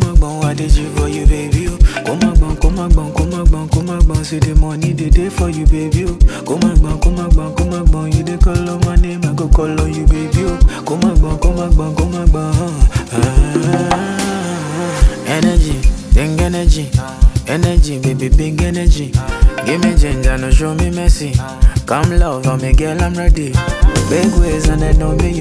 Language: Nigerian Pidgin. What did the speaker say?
What did you for you, baby? Oh. Come on, see the money they day for you, baby. Oh. Come on, you dey call on my name, I go call on you, baby. Oh. Come on. Energy, big energy, baby, big energy. Give me ginger, no show me mercy. Come love on me, girl, I'm ready. Big ways and I know me.